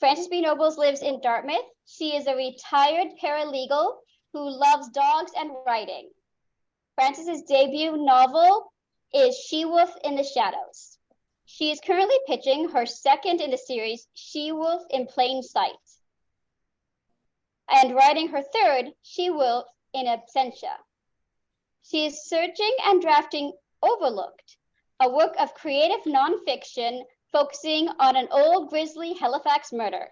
Frances B. Nobles lives in Dartmouth. She is a retired paralegal who loves dogs and writing. Frances's debut novel is She-Wolf in the Shadows. She is currently pitching her second in the series, She-Wolf in Plain Sight, and writing her third, She-Wolf in Absentia. She is searching and drafting Overlooked, a work of creative nonfiction focusing on an old grisly Halifax murder.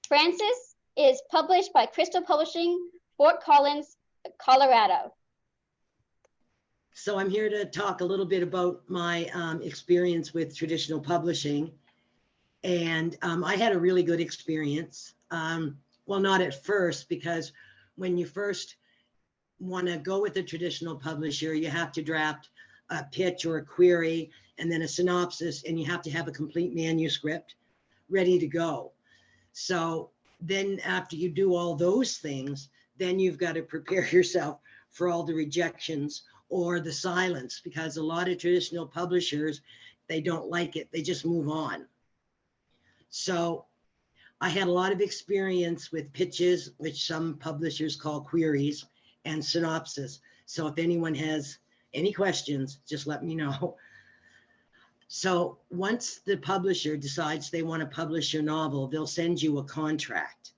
Frances is published by Crystal Publishing, Fort Collins, Colorado. So I'm here to talk a little bit about my experience with traditional publishing. And I had a really good experience. Well, not at first, because when you first want to go with a traditional publisher, you have to draft a pitch or a query and then a synopsis, and you have to have a complete manuscript ready to go. So then after you do all those things, then you've got to prepare yourself for all the rejections or the silence, because a lot of traditional publishers, they don't like it. They just move on. So I had a lot of experience with pitches, which some publishers call queries, and synopsis. So if anyone has any questions, just let me know. So once the publisher decides they want to publish your novel, they'll send you a contract.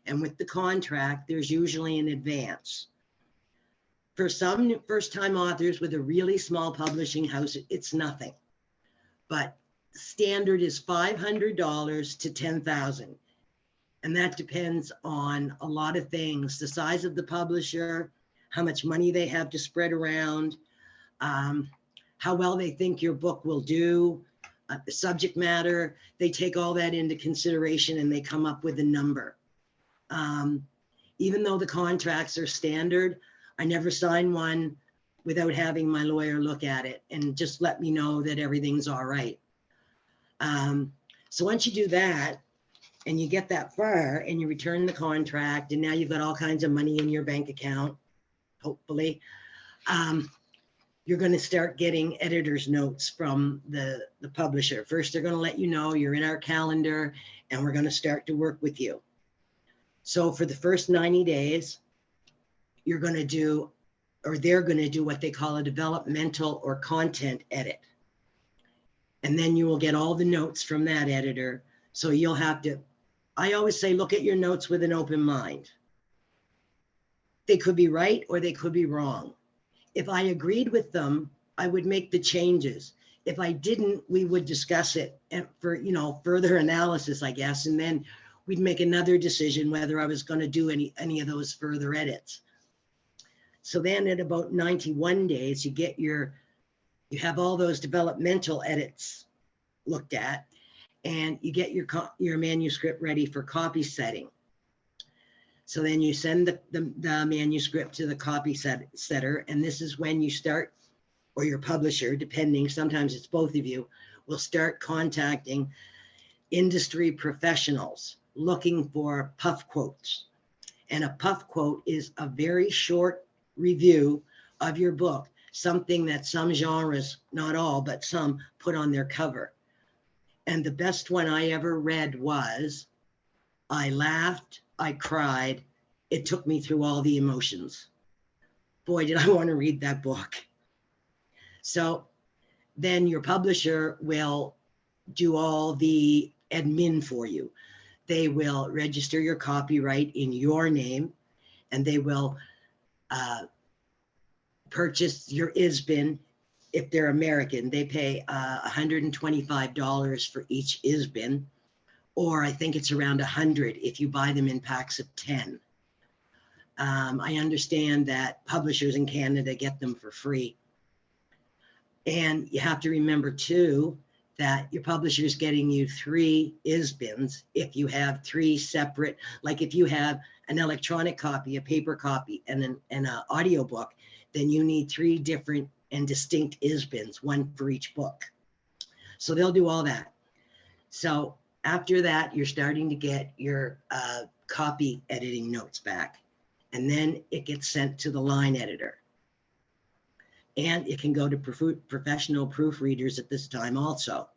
And with the contract, there's usually an advance. For some first-time authors with a really small publishing house, it's nothing. But standard is $500 to $10,000. And that depends on a lot of things: the size of the publisher, how much money they have to spread around, how well they think your book will do, the subject matter. They take all that into consideration and they come up with a number. Even though the contracts are standard, I never sign one without having my lawyer look at it and just let me know that everything's all right. So once you do that and you get that far and you return the contract, and now you've got all kinds of money in your bank account, hopefully, you're going to start getting editor's notes from the publisher. First, they're going to let you know you're in our calendar and we're going to start to work with you. So for the first 90 days, you're going to do, or they're going to do, what they call a developmental or content edit. And then you will get all the notes from that editor. So you'll have to, I always say, look at your notes with an open mind. They could be right or they could be wrong. If I agreed with them, I would make the changes. If I didn't, we would discuss it and for, further analysis, I guess. And then we'd make another decision whether I was going to do any of those further edits. So then at about 91 days, you have all those developmental edits looked at, and you get your manuscript ready for copy setting. So then you send the manuscript to the copy setter, and this is when you start, or your publisher, depending, sometimes it's both of you, will start contacting industry professionals looking for puff quotes. And a puff quote is a very short review of your book, something that some genres, not all, but some, put on their cover. And the best one I ever read was, I laughed, I cried, it took me through all the emotions. Boy, did I want to read that book. So then your publisher will do all the admin for you. They will register your copyright in your name, and they will purchase your ISBN. If they're American, they pay $125 for each ISBN, or I think it's around $100 if you buy them in packs of 10. I understand that publishers in Canada get them for free. And you have to remember too that your publisher is getting you 3 ISBNs if you have 3 separate, like if you have an electronic copy, a paper copy, and an audiobook, then you need 3 different and distinct ISBNs, one for each book. So they'll do all that. So after that, you're starting to get your copy editing notes back. And then it gets sent to the line editor. And it can go to professional proofreaders at this time also.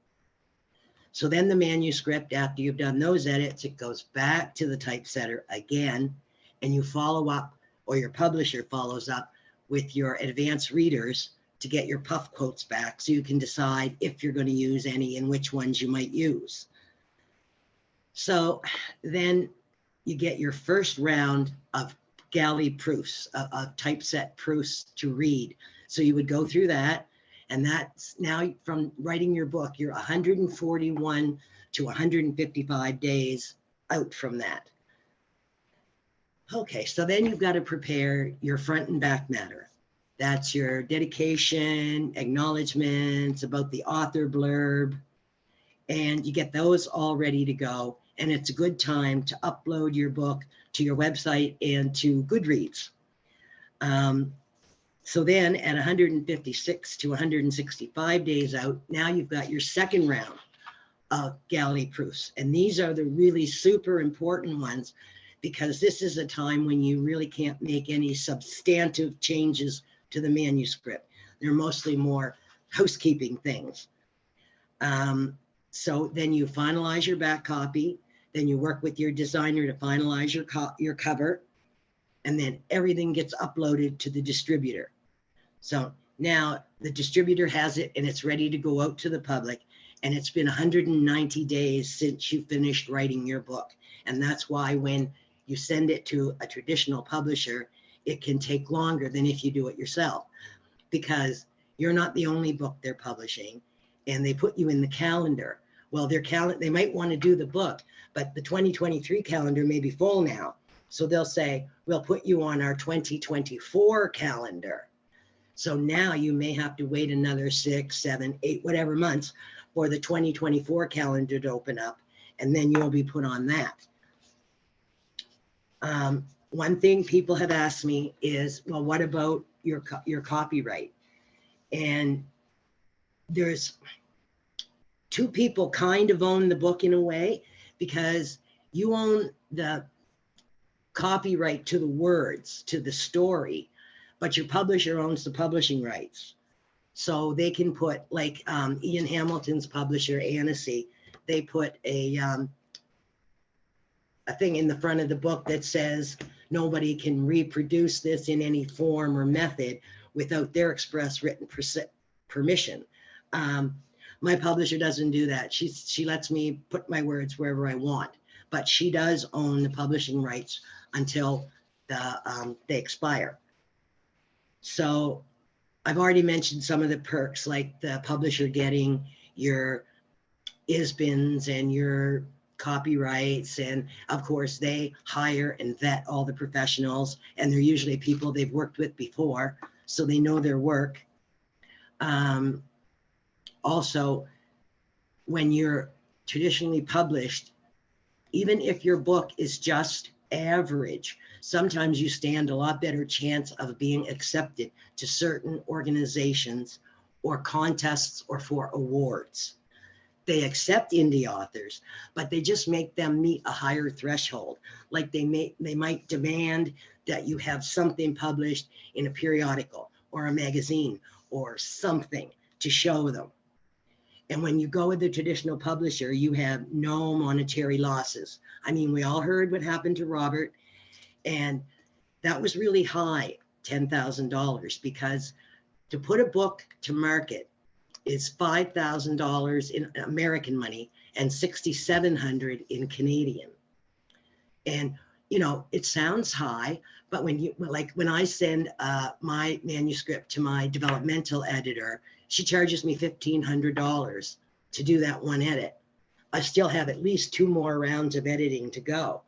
So then the manuscript, after you've done those edits, it goes back to the typesetter again, and you follow up, or your publisher follows up with your advanced readers to get your puff quotes back so you can decide if you're going to use any and which ones you might use. So then you get your first round of Galley proofs, of typeset proofs to read. So you would go through that, and that's now from writing your book, you're 141 to 155 days out from that. Okay, so then you've got to prepare your front and back matter. That's your dedication, acknowledgments about the author blurb, and you get those all ready to go. And it's a good time to upload your book to your website and to Goodreads. So then at 156 to 165 days out, now you've got your second round of Galley Proofs. And these are the really super important ones, because this is a time when you really can't make any substantive changes to the manuscript. They're mostly more housekeeping things. So then you finalize your back copy, then you work with your designer to finalize your cover, and then everything gets uploaded to the distributor. So now the distributor has it and it's ready to go out to the public, and it's been 190 days since you finished writing your book. And that's why when you send it to a traditional publisher, it can take longer than if you do it yourself, because you're not the only book they're publishing, and they put you in the calendar. Well, they might want to do the book, but the 2023 calendar may be full now. So they'll say, we'll put you on our 2024 calendar. So now you may have to wait another 6, 7, 8, whatever months for the 2024 calendar to open up, and then you'll be put on that. One thing people have asked me is, well, what about your copyright? And there's two people kind of own the book in a way, because you own the copyright to the words, to the story, but your publisher owns the publishing rights. So they can put, like Ian Hamilton's publisher, Annecy, they put a thing in the front of the book that says nobody can reproduce this in any form or method without their express written permission. My publisher doesn't do that. She lets me put my words wherever I want, but she does own the publishing rights until they expire. So I've already mentioned some of the perks, like the publisher getting your ISBNs and your copyrights, and of course they hire and vet all the professionals, and they're usually people they've worked with before, so they know their work. Also, when you're traditionally published, even if your book is just average, sometimes you stand a lot better chance of being accepted to certain organizations or contests or for awards. They accept indie authors, but they just make them meet a higher threshold. Like they might demand that you have something published in a periodical or a magazine or something to show them. And when you go with the traditional publisher, you have no monetary losses. I mean, we all heard what happened to Robert, and that was really high, $10,000, because to put a book to market is $5,000 in American money and $6,700 in Canadian. And, you know, it sounds high, but when I send my manuscript to my developmental editor, she charges me $1,500 to do that one edit. I still have at least 2 more rounds of editing to go.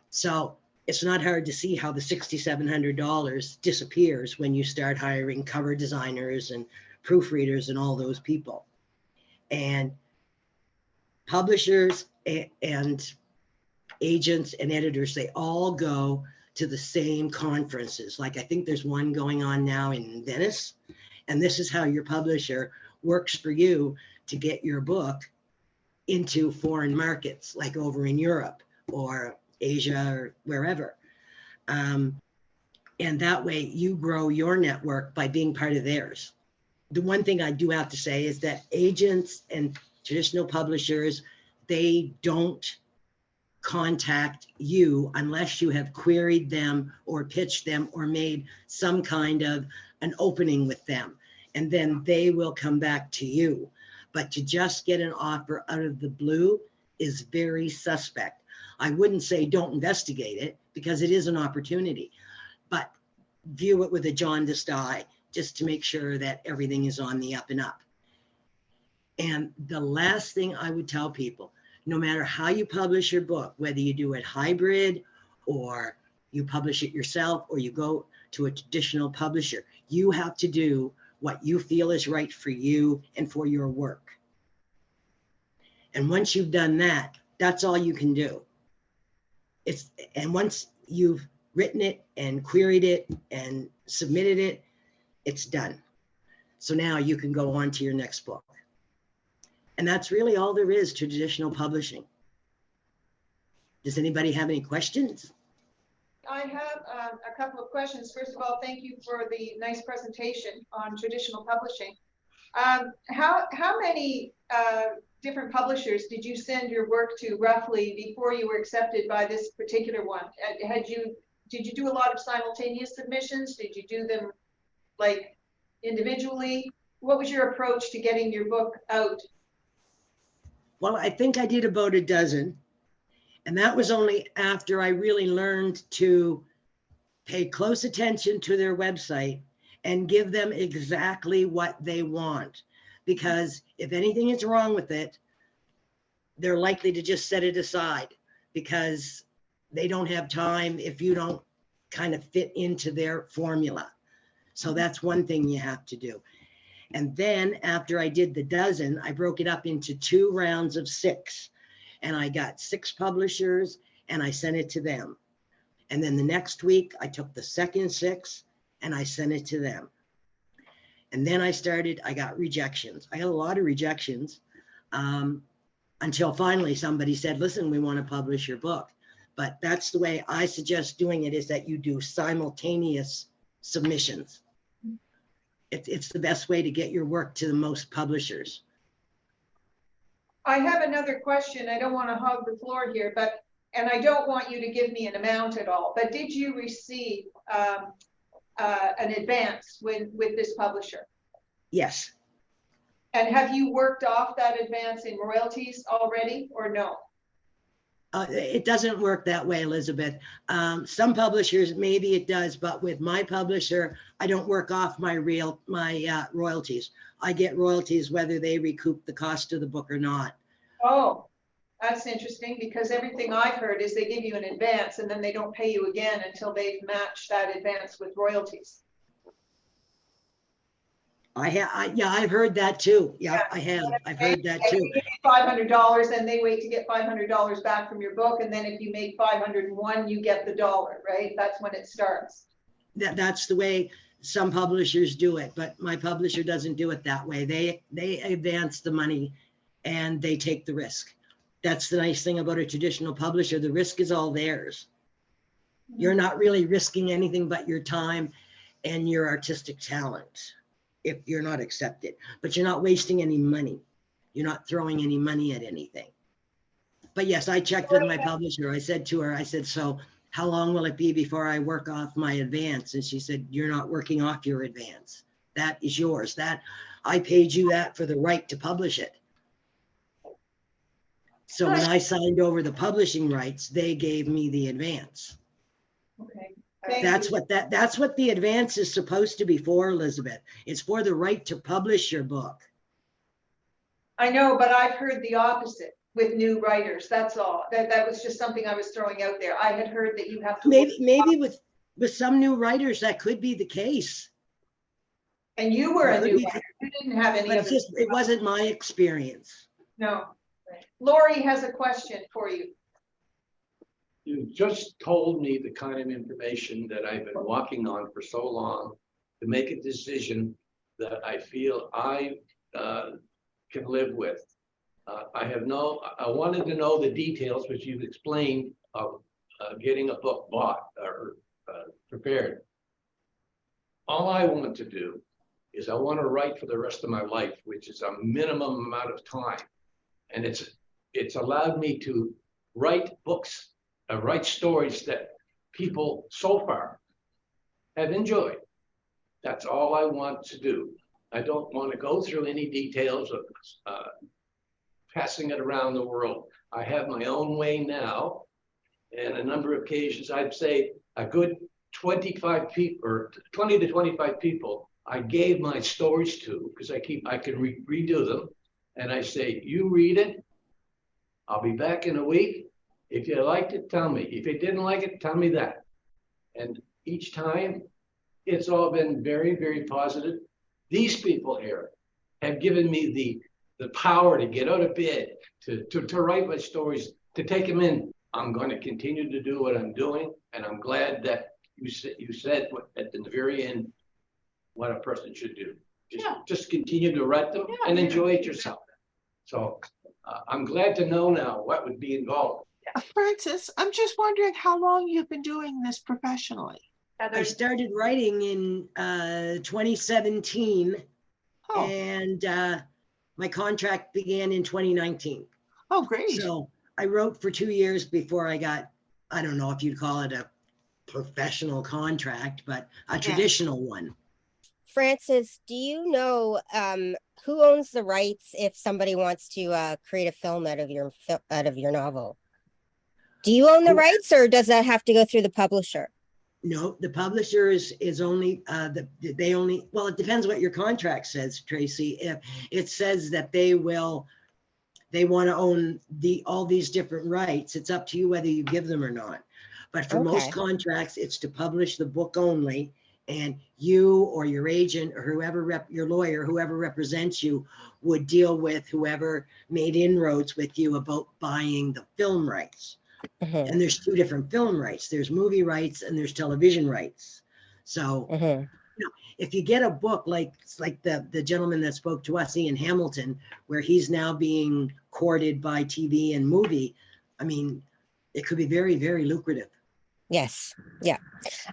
So it's not hard to see how the $6,700 disappears when you start hiring cover designers and proofreaders and all those people. And publishers and agents and editors, they all go to the same conferences. Like I think there's one going on now in Venice, and this is how your publisher works for you to get your book into foreign markets, like over in Europe or Asia or wherever. And that way you grow your network by being part of theirs. The one thing I do have to say is that agents and traditional publishers, they don't contact you unless you have queried them or pitched them or made some kind of an opening with them. And then they will come back to you. But to just get an offer out of the blue is very suspect. I wouldn't say don't investigate it, because it is an opportunity, but view it with a jaundiced eye, just to make sure that everything is on the up and up. And the last thing I would tell people, no matter how you publish your book, whether you do it hybrid or you publish it yourself or you go to a traditional publisher, you have to do what you feel is right for you and for your work. And once you've done that, that's all you can do. And once you've written it and queried it and submitted it, it's done. So now you can go on to your next book. And that's really all there is to traditional publishing. Does anybody have any questions? I have a couple of questions. First of all, thank you for the nice presentation on traditional publishing. How many different publishers did you send your work to roughly before you were accepted by this particular one? Did you do a lot of simultaneous submissions? Did you do them like individually? What was your approach to getting your book out? Well, I think I did about a dozen. And that was only after I really learned to pay close attention to their website and give them exactly what they want. Because if anything is wrong with it, they're likely to just set it aside because they don't have time if you don't kind of fit into their formula. So that's one thing you have to do. And then after I did the dozen, I broke it up into 2 rounds of 6. And I got 6 publishers and I sent it to them. And then the next week I took the second 6 and I sent it to them. And then I got rejections. I got a lot of rejections until finally somebody said, listen, we want to publish your book. But that's the way I suggest doing it, is that you do simultaneous submissions. It's the best way to get your work to the most publishers. I have another question. I don't want to hog the floor here, and I don't want you to give me an amount at all, but did you receive an advance with this publisher? Yes. And have you worked off that advance in royalties already or no? It doesn't work that way, Elizabeth. Some publishers, maybe it does, but with my publisher, I don't work off my royalties. I get royalties whether they recoup the cost of the book or not. Oh, that's interesting, because everything I've heard is they give you an advance and then they don't pay you again until they've matched that advance with royalties. I've heard that too. Yeah, I have. I've heard that too. You give $500 and they wait to get $500 back from your book, and then if you make 501, you get the dollar, right? That's when it starts. That's the way some publishers do it, but my publisher doesn't do it that way. They advance the money and they take the risk. That's the nice thing about a traditional publisher. The risk is all theirs. You're not really risking anything but your time and your artistic talent if you're not accepted, but you're not wasting any money. You're not throwing any money at anything. But yes, I checked with my publisher. I said to her, I said, so how long will it be before I work off my advance? And she said, you're not working off your advance. That is yours. That I paid you that for the right to publish it. So when I signed over the publishing rights, they gave me the advance. Okay. That's what the advance is supposed to be for, Elizabeth. It's for the right to publish your book. I know, but I've heard the opposite with new writers. That's all. That was just something I was throwing out there. I had heard that you have to maybe with some new writers that could be the case. And you were a new writer. You didn't have any of it. It wasn't my experience. No. Lori has a question for you. You just told me the kind of information that I've been walking on for so long to make a decision that I feel I can live with. I wanted to know the details, which you've explained, of getting a book bought or prepared. All I want to do is I want to write for the rest of my life, which is a minimum amount of time. And it's allowed me to write books, write stories that people so far have enjoyed. That's all I want to do. I don't want to go through any details of passing it around the world. I have my own way now, and a number of occasions, I'd say a good 25 people or 20 to 25 people I gave my stories to, because I can redo them, and I say, you read it, I'll be back in a week. If you liked it, tell me. If you didn't like it, tell me that. And each time, it's all been very, very positive. These people here have given me the power to get out of bed, to write my stories, to take them in. I'm going to continue to do what I'm doing, and I'm glad that you said at the very end what a person should do. Just continue to write them and enjoy it yourself. So I'm glad to know now what would be involved. Francis, I'm just wondering how long you've been doing this professionally. I started writing in 2017, and my contract began in 2019. Oh, great. So I wrote for 2 years before I got, I don't know if you'd call it a professional contract, but a traditional one. Francis, do you know who owns the rights if somebody wants to create a film out of your novel? Do you own the rights, or does that have to go through the publisher? No, the publisher is only they only, well, it depends what your contract says, Tracy. If it says that they want to own all these different rights, it's up to you whether you give them or not. But for most contracts, it's to publish the book only, and you or your agent or whoever your lawyer, whoever represents you, would deal with whoever made inroads with you about buying the film rights. And there's two different film rights. There's movie rights and there's television rights. So you know, if you get a book like the gentleman that spoke to us, Ian Hamilton, where he's now being courted by TV and movie, I mean, it could be very, very lucrative. Yes. Yeah.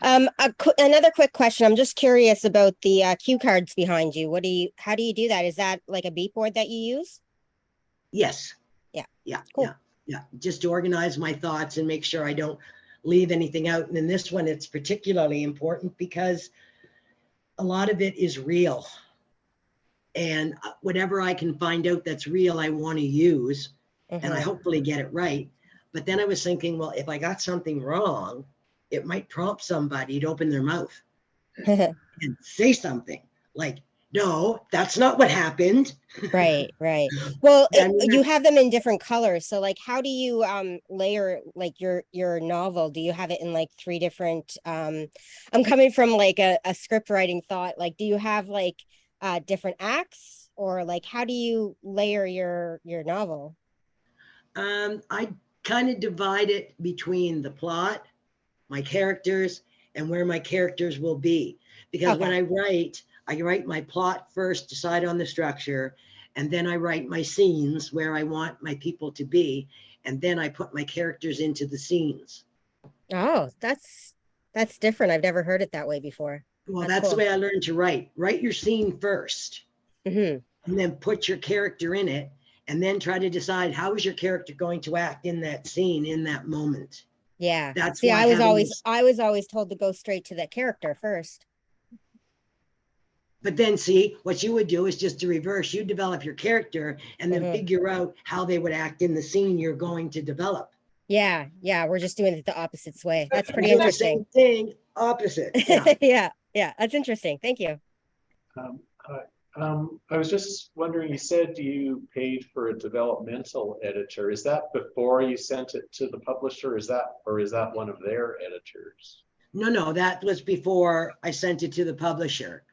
Another quick question. I'm just curious about the cue cards behind you. How do you do that? Is that like a beat board that you use? Yes. Yeah. Yeah. Cool. Yeah. Just to organize my thoughts and make sure I don't leave anything out. And in this one, it's particularly important because a lot of it is real. And whatever I can find out that's real, I want to use, and I hopefully get it right. But then I was thinking, well, if I got something wrong, it might prompt somebody to open their mouth and say something like, no, that's not what happened. Right. Well, you have them in different colors. So like, how do you layer like your novel? Do you have it in like 3 different, I'm coming from like a script writing thought, like, do you have like different acts, or like, how do you layer your novel? I kind of divide it between the plot, my characters, and where my characters will be. Because when I write my plot first, decide on the structure, and then I write my scenes where I want my people to be, and then I put my characters into the scenes. Oh, that's different. I've never heard it that way before. Well, that's cool. The way I learned to write. Write your scene first, and then put your character in it, and then try to decide how is your character going to act in that scene, in that moment. Yeah. That's I was always told to go straight to that character first. But then see, what you would do is just to reverse. You develop your character and then figure out how they would act in the scene you're going to develop. Yeah. We're just doing it the opposite way. That's pretty interesting. Same thing, opposite. Yeah. Yeah. That's interesting. Thank you. I was just wondering, you said you paid for a developmental editor. Is that before you sent it to the publisher? Is that one of their editors? No, that was before I sent it to the publisher.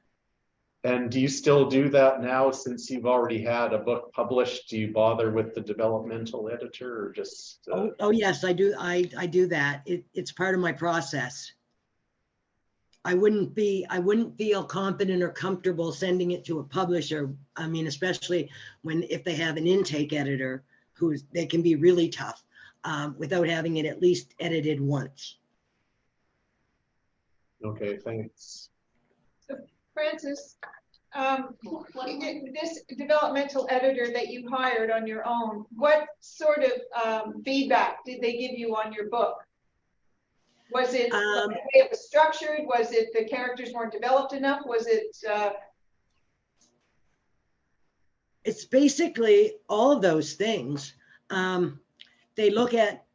And do you still do that now, since you've already had a book published? Do you bother with the developmental editor, or just? Oh yes, I do. I do that. It's part of my process. I wouldn't feel confident or comfortable sending it to a publisher. I mean, especially if they have an intake editor they can be really tough without having it at least edited once. Okay, thanks. So, Francis, this developmental editor that you hired on your own, what sort of feedback did they give you on your book? Was it the way it was structured? Was it the characters weren't developed enough? Was it? It's basically all of those things. They look at,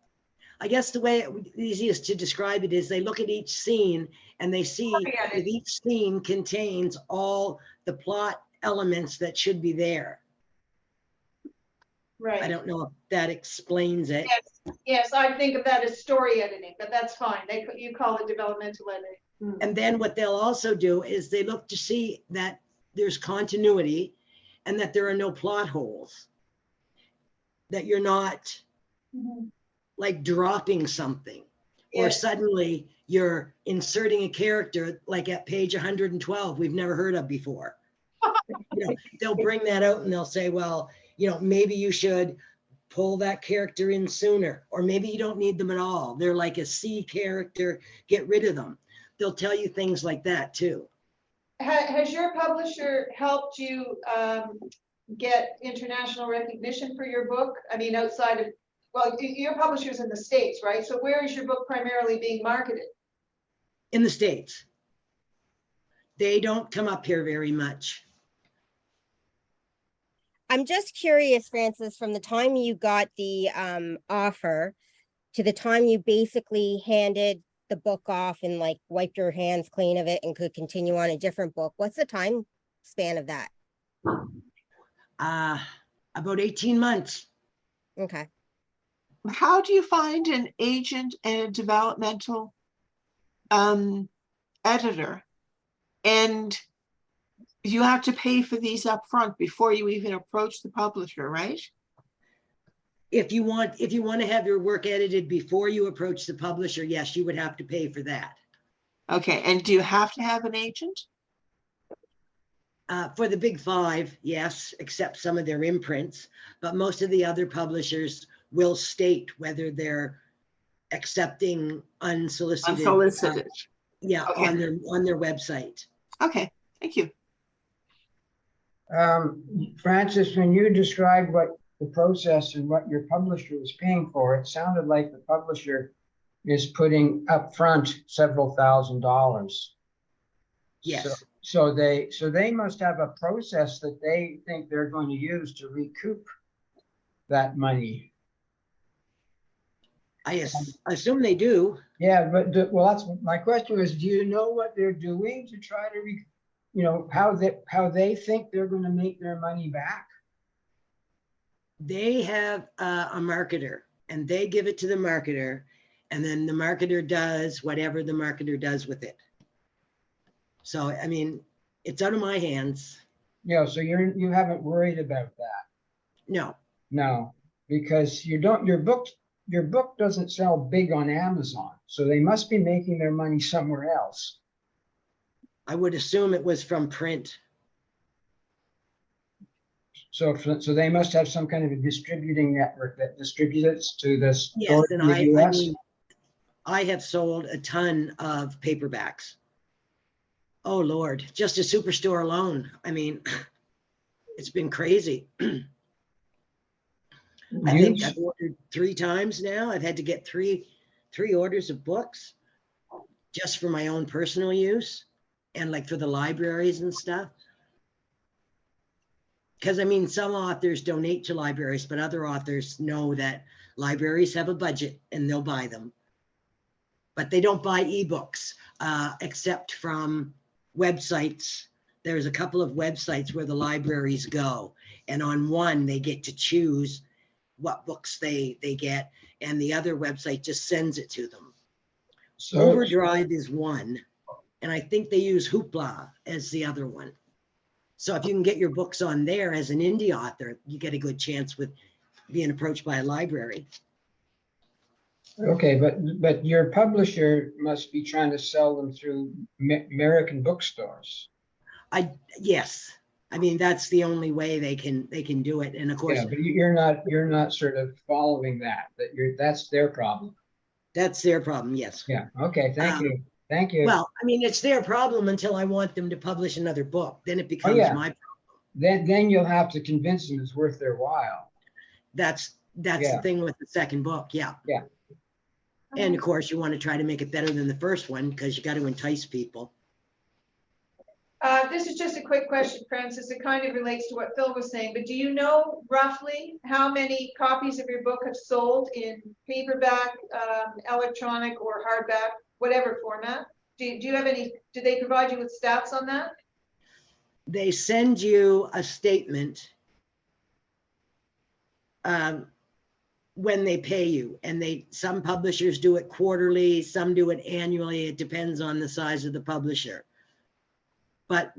I guess the way easiest to describe it is they look at each scene and they see that each scene contains all the plot elements that should be there. Right. I don't know if that explains it. Yes, I think of that as story editing, but that's fine. You call it developmental editing. And then what they'll also do is they look to see that there's continuity and that there are no plot holes, that you're not like dropping something, or suddenly you're inserting a character like at page 112 we've never heard of before. You know, they'll bring that out and they'll say, well, you know, maybe you should pull that character in sooner, or maybe you don't need them at all. They're like a C character, get rid of them. They'll tell you things like that too. Has your publisher helped you get international recognition for your book? I mean, outside of, well, your publisher's in the States, right? So where is your book primarily being marketed? In the States. They don't come up here very much. I'm just curious, Frances, from the time you got the offer to the time you basically handed the book off and like wiped your hands clean of it and could continue on a different book, what's the time span of that? About 18 months. Okay. How do you find an agent and a developmental editor? And you have to pay for these up front before you even approach the publisher, right? If you want to have your work edited before you approach the publisher, yes, you would have to pay for that. Okay, and do you have to have an agent? For the big five, yes, except some of their imprints, but most of the other publishers will state whether they're accepting unsolicited. Unsolicited. Yeah, okay. on their website. Okay, thank you. Frances, when you described what the process and what your publisher was paying for, it sounded like the publisher is putting up front several $1,000s. Yes. So they must have a process that they think they're going to use to recoup that money. I assume they do. Yeah, but well, that's my question was, do you know what they're doing to try to, you know, how they think they're going to make their money back? They have a marketer, and they give it to the marketer, and then the marketer does whatever the marketer does with it. So, I mean, it's out of my hands. Yeah, so you haven't worried about that. No. No, because your book doesn't sell big on Amazon, so they must be making their money somewhere else. I would assume it was from print. So they must have some kind of a distributing network that distributes to this. Yes, and I mean, I have sold a ton of paperbacks. Oh Lord, just a Superstore alone. I mean, it's been crazy. I think I've ordered 3 times now. I've had to get three orders of books just for my own personal use and like for the libraries and stuff. Because I mean, some authors donate to libraries, but other authors know that libraries have a budget and they'll buy them. But they don't buy ebooks except from websites. There's a couple of websites where the libraries go, and on one they get to choose what books they get, and the other website just sends it to them. So Overdrive is one, and I think they use Hoopla as the other one. So if you can get your books on there as an indie author, you get a good chance with being approached by a library. Okay, but your publisher must be trying to sell them through American bookstores. Yes. I mean, that's the only way they can do it. And of course, yeah, but you're not sort of following that. That's their problem. That's their problem. Yes. Yeah. Okay. Thank you. Thank you. Well, I mean, it's their problem until I want them to publish another book. Then it becomes yeah. my, Then you'll have to convince them it's worth their while. that's the Yeah. thing with the second book. Yeah. Yeah. And of course, you want to try to make it better than the first one because you got to entice people. This is just a quick question, Francis. It kind of relates to what Phil was saying, but do you know roughly how many copies of your book have sold in paperback, electronic, or hardback, whatever format? Do you have any, do they provide you with stats on that? They send you a statement when they pay you, and some publishers do it quarterly, some do it annually. It depends on the size of the publisher. But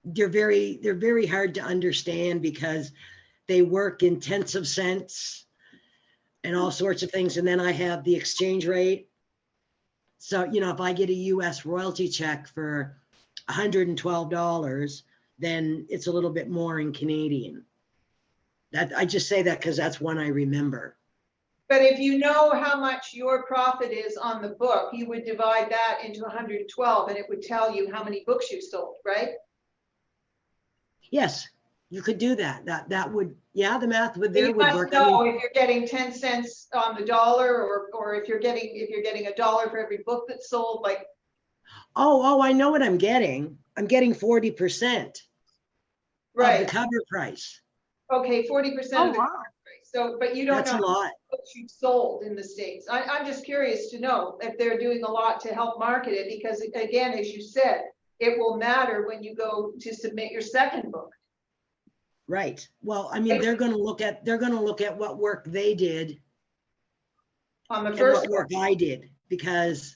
they're very hard to understand because they work in tenths of cents and all sorts of things. And then I have the exchange rate. So, you know, if I get a US royalty check for $112, then it's a little bit more in Canadian. That I just say that because that's one I remember. But if you know how much your profit is on the book, you would divide that into 112 and it would tell you how many books you sold, right? Yes, you could do that. That would, yeah, the math would You would must work. know I mean, if you're getting 10 cents on the dollar, or if you're getting $1 for every book that's sold, like. Oh, I know what I'm getting. I'm getting 40% of Right. the cover price. Okay, 40% of the wow. cover price. So, but you don't That's know a how lot. many books you've sold in the States. I'm just curious to know if they're doing a lot to help market it, because again, as you said, it will matter when you go to submit your second book. Right. Well, I mean, they're going to look at what work they did On the and first what work I did, because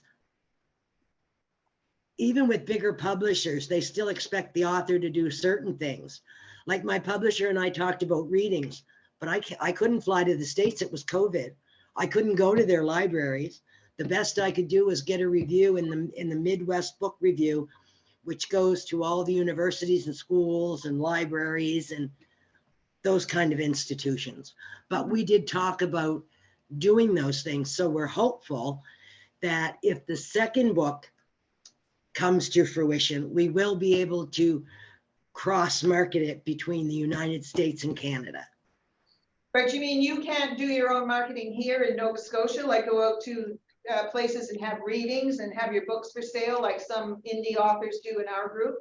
even with bigger publishers, they still expect the author to do certain things. Like my publisher and I talked about readings, but I couldn't fly to the States. It was COVID. I couldn't go to their libraries. The best I could do was get a review in the Midwest Book Review, which goes to all the universities and schools and libraries and those kind of institutions. But we did talk about doing those things. So we're hopeful that if the second book comes to fruition, we will be able to cross-market it between the United States and Canada. But you mean you can't do your own marketing here in Nova Scotia, like go out to places and have readings and have your books for sale like some indie authors do in our group?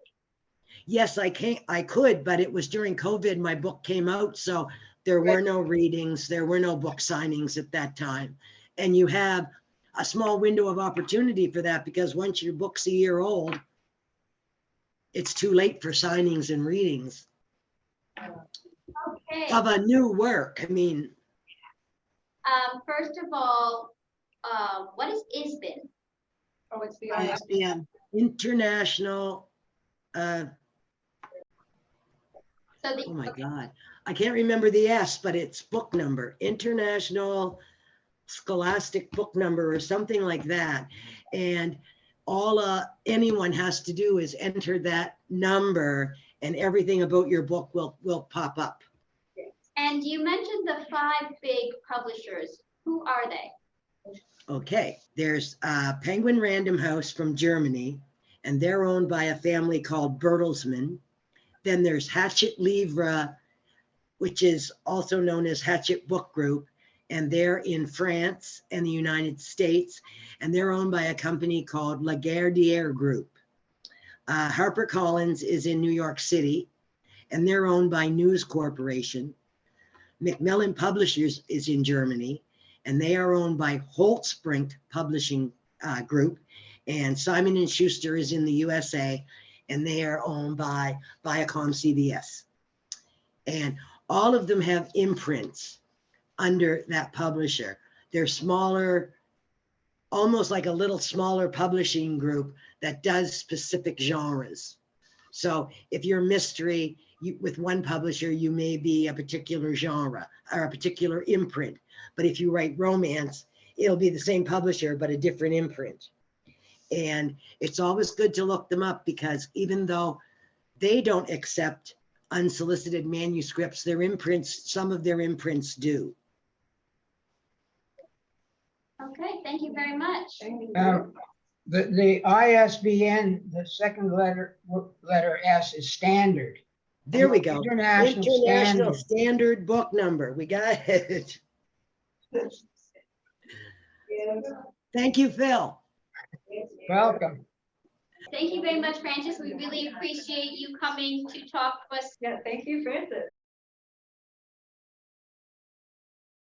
Yes, I could, but it was during COVID, my book came out, so there were no readings, there were no book signings at that time. And you have a small window of opportunity for that, because once your book's a year old, it's too late for signings and readings Okay. of a new work. I mean, First of all, what is ISBN? Oh, it's the ISBN. international, So oh my God, I can't remember the S, but it's book number, International Scholastic Book Number or something like that. And all anyone has to do is enter that number and everything about your book will pop up. And you mentioned the 5 big publishers. Who are they? Okay, there's Penguin Random House from Germany, and they're owned by a family called Bertelsmann. Then there's Hachette Livre, which is also known as Hachette Book Group, and they're in France and the United States, and they're owned by a company called Lagardère Group. HarperCollins is in New York City, and they're owned by News Corporation. Macmillan Publishers is in Germany, and they are owned by Holtzbrinck Publishing Group, and Simon & Schuster is in the USA, and they are owned by Viacom CBS. And all of them have imprints under that publisher. They're smaller, almost like a little smaller publishing group that does specific genres. So if you're mystery, with one publisher, you may be a particular genre or a particular imprint. But if you write romance, it'll be the same publisher, but a different imprint. And it's always good to look them up, because even though they don't accept unsolicited manuscripts, their imprints, some of their imprints do. Okay, thank you very much. The ISBN, the second letter S is standard. There we go. International Standard book number. We got it. Thank you, Phil. Welcome. Thank you very much, Francis. We really appreciate you coming to talk to us. Yeah, thank you, Francis.